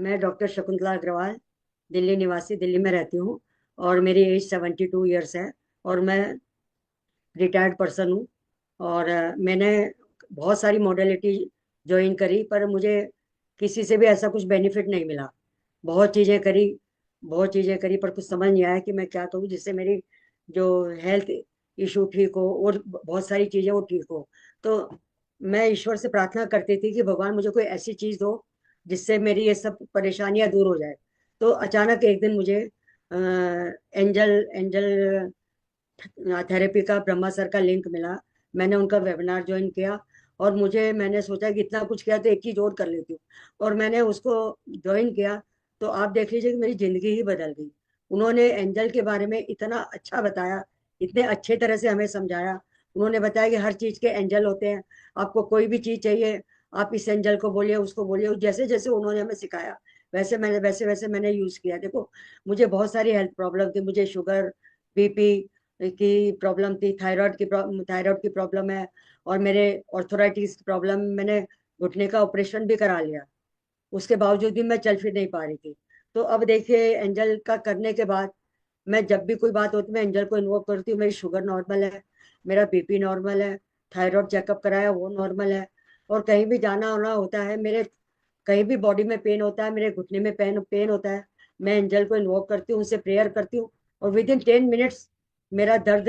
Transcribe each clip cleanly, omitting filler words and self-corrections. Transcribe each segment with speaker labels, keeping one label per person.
Speaker 1: मैं डॉक्टर शकुंतला अग्रवाल, दिल्ली निवासी, दिल्ली में रहती हूँ। और मेरी एज 72 ईयर्स है। और मैं रिटायर्ड पर्सन हूँ। और मैंने बहुत सारी मॉडलिटी ज्वाइन करी, पर मुझे किसी से भी ऐसा कुछ बेनिफिट नहीं मिला। बहुत चीज़ें करी, बहुत चीज़ें करी, पर कुछ समझ नहीं आया कि मैं क्या करूँ जिससे मेरी जो हेल्थ इशू ठीक हो और बहुत सारी चीज़ें वो ठीक हो। तो मैं ईश्वर से प्रार्थना करती थी कि भगवान मुझे कोई ऐसी चीज़ दो जिससे मेरी ये सब परेशानियां दूर हो जाए। तो अचानक एक दिन मुझे एंजल एंजल थेरेपी का ब्रह्मा सर का लिंक मिला। मैंने उनका वेबिनार ज्वाइन किया। और मैंने सोचा कि इतना कुछ किया तो एक चीज और कर लेती हूँ। और मैंने उसको ज्वाइन किया। तो आप देख लीजिए कि मेरी जिंदगी ही बदल गई। उन्होंने एंजल के बारे में इतना अच्छा बताया, इतने अच्छे तरह से हमें समझाया। उन्होंने बताया कि हर चीज के एंजल होते हैं। आपको कोई भी चीज चाहिए, आप इस एंजल को बोलिए, उसको बोलिए। जैसे जैसे उन्होंने हमें सिखाया वैसे वैसे मैंने यूज किया। देखो, मुझे बहुत सारी हेल्थ प्रॉब्लम थी। मुझे शुगर, बीपी की प्रॉब्लम थी, थायराइड की प्रॉब्लम है। और मेरे ऑर्थोराइटिस की प्रॉब्लम, मैंने घुटने का ऑपरेशन भी करा लिया। उसके बावजूद भी मैं चल फिर नहीं पा रही थी। तो अब देखिए, एंजल का करने के बाद मैं जब भी कोई बात होती है मैं एंजल को इन्वोक करती हूँ। मेरी शुगर नॉर्मल है, मेरा बीपी नॉर्मल है, थायराइड चेकअप कराया वो नॉर्मल है। और कहीं भी जाना आना होता है, मेरे कहीं भी बॉडी में पेन होता है, मेरे घुटने में पेन पेन होता है, मैं एंजल को इन्वोक करती हूँ, उनसे प्रेयर करती हूँ। और विद इन 10 मिनट्स मेरा दर्द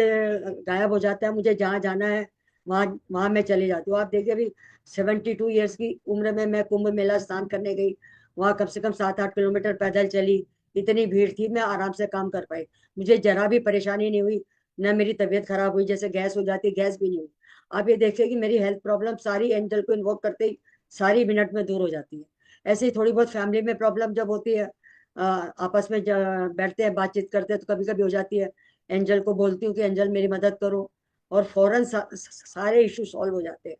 Speaker 1: गायब हो जाता है। मुझे जहाँ जाना है वहाँ वहाँ मैं चली जाती हूँ। आप देखिए, अभी 72 ईयर्स की उम्र में मैं कुंभ मेला स्नान करने गई। वहाँ कम से कम 7-8 किलोमीटर पैदल चली। इतनी भीड़ थी, मैं आराम से काम कर पाई। मुझे जरा भी परेशानी नहीं हुई, न मेरी तबीयत खराब हुई। जैसे गैस हो जाती है, गैस भी नहीं हुई। आप ये देखिए कि मेरी हेल्थ प्रॉब्लम सारी एंजल को इन्वोक करते ही सारी मिनट में दूर हो जाती है। ऐसे ही थोड़ी बहुत फैमिली में प्रॉब्लम जब होती है, आपस में बैठते हैं, बातचीत करते हैं, तो कभी कभी हो जाती है। एंजल को बोलती हूँ कि एंजल मेरी मदद करो, और फौरन सारे इशू सॉल्व हो जाते हैं।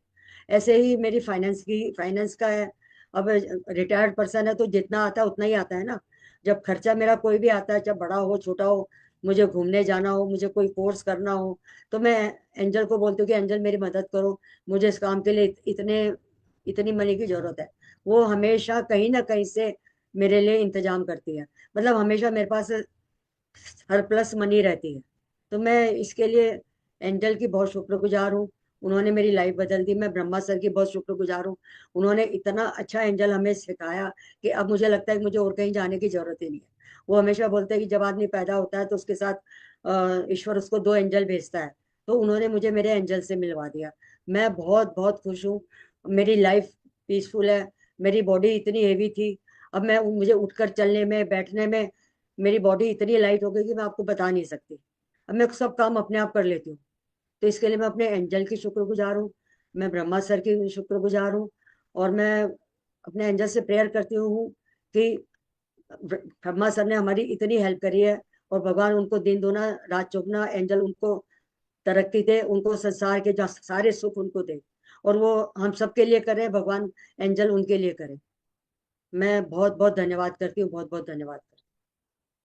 Speaker 1: ऐसे ही मेरी फाइनेंस का है। अब रिटायर्ड पर्सन है तो जितना आता है उतना ही आता है ना। जब खर्चा मेरा कोई भी आता है, चाहे बड़ा हो छोटा हो, मुझे घूमने जाना हो, मुझे कोई कोर्स करना हो, तो मैं एंजल को बोलती हूँ कि एंजल मेरी मदद करो, मुझे इस काम के लिए इतने इतनी मनी की जरूरत है। वो हमेशा कहीं ना कहीं से मेरे लिए इंतजाम करती है। मतलब हमेशा मेरे पास हर प्लस मनी रहती है। तो मैं इसके लिए एंजल की बहुत शुक्रगुजार हूँ। उन्होंने मेरी लाइफ बदल दी। मैं ब्रह्मा सर की बहुत शुक्रगुजार हूँ। उन्होंने इतना अच्छा एंजल हमें सिखाया कि अब मुझे लगता है कि मुझे और कहीं जाने की जरूरत ही नहीं है। वो हमेशा बोलते हैं कि जब आदमी पैदा होता है तो उसके साथ ईश्वर उसको दो एंजल भेजता है। तो उन्होंने मुझे मेरे एंजल से मिलवा दिया। मैं बहुत बहुत खुश हूँ। मेरी लाइफ पीसफुल है। मेरी बॉडी इतनी हेवी थी, अब मैं मुझे उठकर चलने में बैठने में मेरी बॉडी इतनी लाइट हो गई कि मैं आपको बता नहीं सकती। अब मैं सब काम अपने आप कर लेती हूँ। तो इसके लिए मैं अपने एंजल की शुक्रगुजार हूँ। मैं ब्रह्मा सर की शुक्रगुजार हूँ। और मैं अपने एंजल से प्रेयर करती हूँ कि ब्रह्मा सर ने हमारी इतनी हेल्प करी है, और भगवान उनको दिन दोना रात चौगुना एंजल उनको तरक्की दे, उनको संसार के जो सारे सुख उनको दे। और वो हम सबके लिए करे, भगवान एंजल उनके लिए करे। मैं बहुत बहुत धन्यवाद करती हूँ, बहुत बहुत धन्यवाद।